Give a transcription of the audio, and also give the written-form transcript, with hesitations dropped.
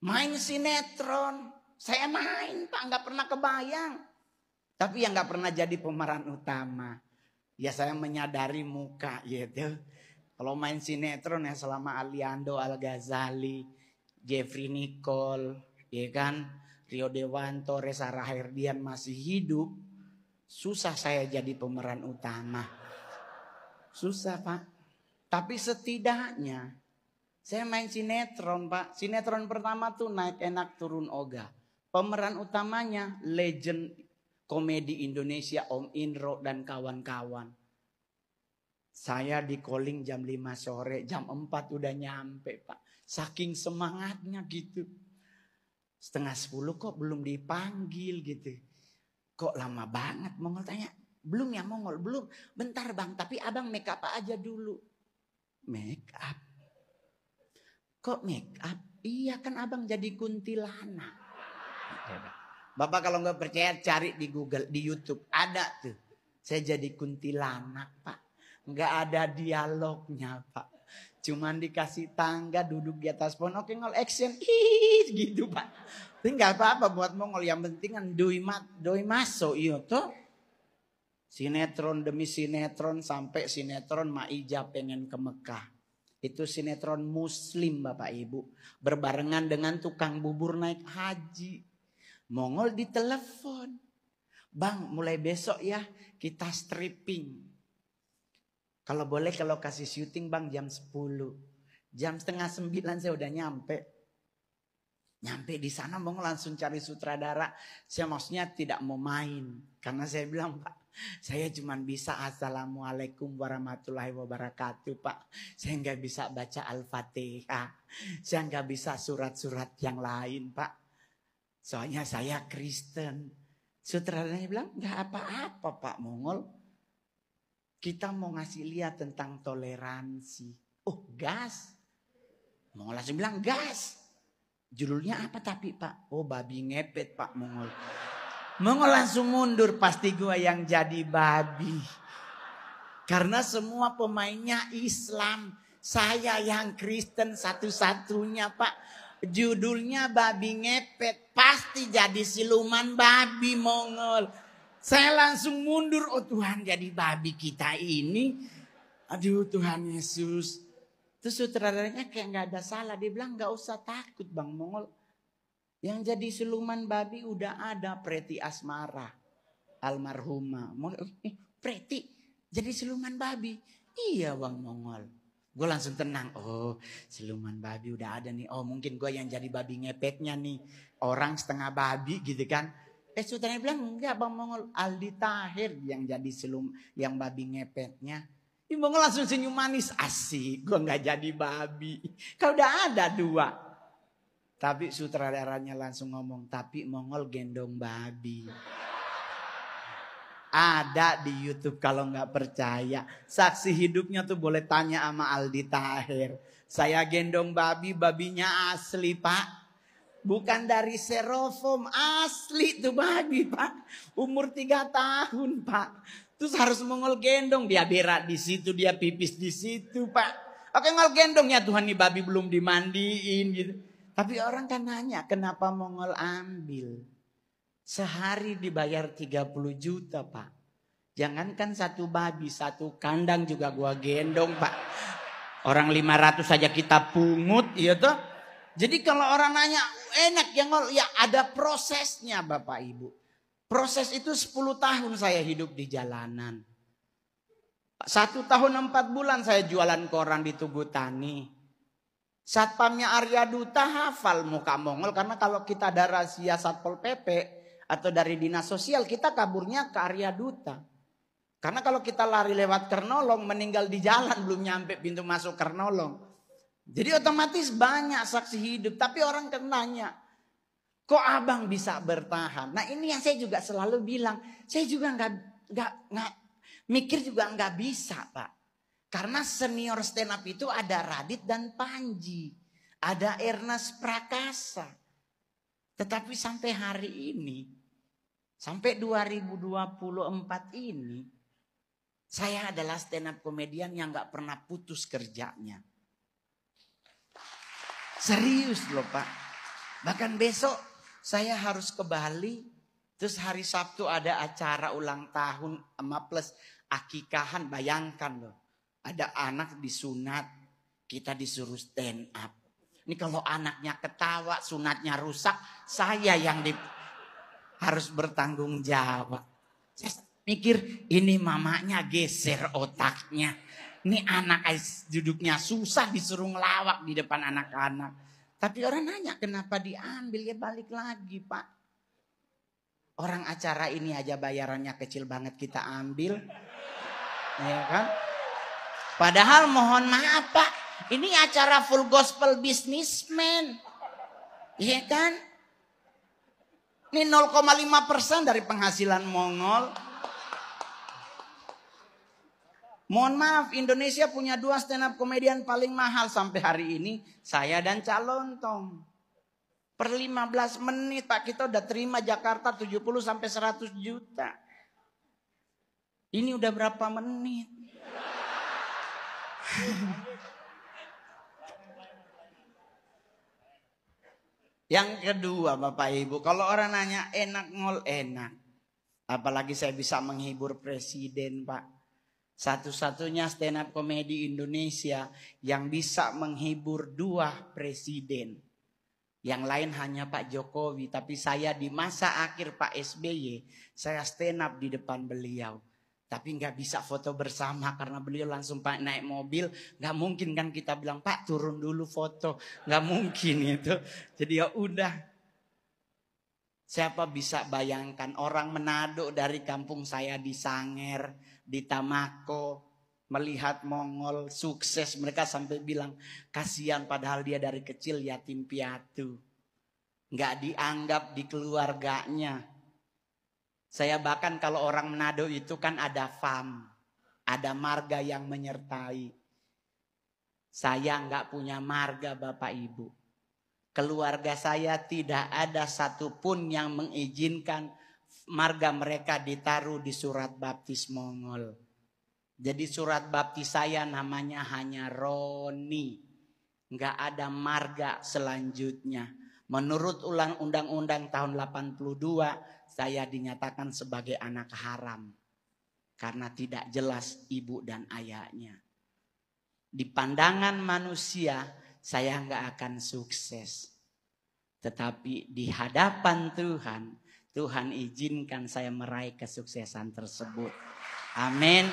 Main sinetron. Saya main Pak, nggak pernah kebayang. Tapi yang nggak pernah jadi pemeran utama. Ya saya menyadari muka gitu. Kalau main sinetron ya selama Aliando Al-Ghazali, Jeffrey Nicole, ya kan, Rio Dewanto, Reza Rahardian masih hidup, susah saya jadi pemeran utama. Susah Pak. Tapi setidaknya saya main sinetron Pak. Sinetron pertama tuh Naik Enak Turun Ogah. Pemeran utamanya legend komedi Indonesia Om Indro dan kawan-kawan. Saya di calling jam 5 sore, jam 4 udah nyampe Pak. Saking semangatnya gitu. Setengah 10 kok belum dipanggil gitu. Kok lama banget? Mongol tanya, belum ya Mongol? Belum, bentar Bang, tapi abang make up aja dulu. Make up? Kok make up? Iya kan abang jadi kuntilanak. Bapak kalau nggak percaya cari di Google, di YouTube. Ada tuh, saya jadi kuntilanak Pak. Nggak ada dialognya Pak. Cuman dikasih tangga duduk di atas pohon. Oke ngol action. Gitu Pak. Tapi nggak apa-apa buat Mongol. Yang penting kan doi masuk. Iya tuh. Sinetron demi sinetron. Sampai sinetron Maija pengen ke Mekah. Itu sinetron muslim Bapak Ibu. Berbarengan dengan tukang bubur naik haji. Mongol ditelepon. Bang mulai besok ya kita stripping. Kalau boleh kalau kasih syuting Bang jam 10. Jam setengah 9 saya udah nyampe. Nyampe di sana Mongol langsung cari sutradara. Saya maksudnya tidak mau main. Karena saya bilang Pak, saya cuma bisa assalamualaikum warahmatullahi wabarakatuh Pak. Saya nggak bisa baca Al-Fatihah. Saya nggak bisa surat-surat yang lain Pak. Soalnya saya Kristen. Sutradaranya bilang nggak apa-apa Pak Mongol. Kita mau ngasih lihat tentang toleransi. Oh gas. Mongol langsung bilang gas. Judulnya apa tapi Pak? Oh babi ngepet Pak Mongol. Mongol langsung mundur, pasti gua yang jadi babi. Karena semua pemainnya Islam. Saya yang Kristen satu-satunya Pak. Judulnya babi ngepet. Pasti jadi siluman babi Mongol. Saya langsung mundur. Oh Tuhan jadi babi kita ini. Aduh Tuhan Yesus. Terus sutradaranya kayak gak ada salah. Dia bilang gak usah takut Bang Mongol. Yang jadi siluman babi udah ada Preti Asmara. Almarhumah. Preti jadi siluman babi. Iya Bang Mongol. Gue langsung tenang. Oh siluman babi udah ada nih. Oh mungkin gue yang jadi babi ngepetnya nih. Orang setengah babi gitu kan. Sutradaranya bilang enggak Bang Mongol. Aldi Tahir yang jadi yang babi ngepetnya. Mongol langsung senyum manis. Asik gue gak jadi babi. Kalau udah ada 2. Tapi sutradaranya langsung ngomong. Tapi Mongol gendong babi. Ada di YouTube kalau gak percaya. Saksi hidupnya tuh boleh tanya sama Aldi Tahir. Saya gendong babi. Babinya asli Pak. Bukan dari serofom, asli tuh babi Pak. Umur 3 tahun Pak. Terus harus Mongol gendong. Dia berak di situ, dia pipis di situ Pak. Oke Mongol gendong ya Tuhan nih babi belum dimandiin gitu. Tapi orang kan nanya kenapa Mongol ambil. Sehari dibayar 30 juta Pak. Jangankan satu babi, satu kandang juga gua gendong Pak. Orang 500 saja kita pungut ya toh. Jadi kalau orang nanya enak ya ada prosesnya Bapak Ibu. Proses itu 10 tahun saya hidup di jalanan. 1 tahun 4 bulan saya jualan koran di Tugu Tani. Satpamnya Arya Duta hafal muka Mongol. Karena kalau kita ada rahasia Satpol PP atau dari dinas sosial kita kaburnya ke Arya Duta. Karena kalau kita lari lewat Kernolong meninggal di jalan belum nyampe pintu masuk Kernolong. Jadi otomatis banyak saksi hidup. Tapi orang kan nanya, kok abang bisa bertahan? Nah ini yang saya juga selalu bilang. Saya juga nggak mikir juga nggak bisa Pak. Karena senior stand up itu ada Radit dan Panji. Ada Ernest Prakasa. Tetapi sampai hari ini. Sampai 2024 ini. Saya adalah stand up komedian yang nggak pernah putus kerjanya. Serius loh Pak. Bahkan besok saya harus ke Bali. Terus hari Sabtu ada acara ulang tahun sama plus akikahan. Bayangkan loh. Ada anak disunat. Kita disuruh stand up. Ini kalau anaknya ketawa, sunatnya rusak. Saya yang harus bertanggung jawab. Saya mikir ini mamanya geser otaknya. Ini anak duduknya susah disuruh ngelawak di depan anak-anak. Tapi orang nanya kenapa diambil, ya balik lagi Pak. Orang acara ini aja bayarannya kecil banget kita ambil. Ya kan? Padahal mohon maaf Pak. Ini acara full gospel businessman. Iya kan? Ini 0,5% dari penghasilan Mongol. Mohon maaf, Indonesia punya 2 stand up komedian paling mahal sampai hari ini. Saya dan Calontong. Per 15 menit Pak, kita udah terima Jakarta 70 sampai 100 juta. Ini udah berapa menit? Yang kedua Bapak Ibu, kalau orang nanya enak ngol enak. Apalagi saya bisa menghibur presiden Pak. Satu-satunya stand up komedi Indonesia yang bisa menghibur 2 presiden. Yang lain hanya Pak Jokowi. Tapi saya di masa akhir Pak SBY, saya stand up di depan beliau. Tapi nggak bisa foto bersama karena beliau langsung naik mobil. Nggak mungkin kan kita bilang Pak turun dulu foto. Nggak mungkin itu. Jadi ya udah. Siapa bisa bayangkan orang Manado dari kampung saya di Sanger, di Tamako, melihat Mongol sukses. Mereka sampai bilang kasihan padahal dia dari kecil yatim piatu. Nggak dianggap di keluarganya. Saya bahkan kalau orang Manado itu kan ada fam, ada marga yang menyertai. Saya nggak punya marga Bapak Ibu. Keluarga saya tidak ada satupun yang mengizinkan marga mereka ditaruh di surat baptis Mongol. Jadi surat baptis saya namanya hanya Roni. Nggak ada marga selanjutnya. Menurut undang-undang tahun 82, saya dinyatakan sebagai anak haram. Karena tidak jelas ibu dan ayahnya. Di pandangan manusia, saya nggak akan sukses. Tetapi di hadapan Tuhan, Tuhan izinkan saya meraih kesuksesan tersebut. Amin.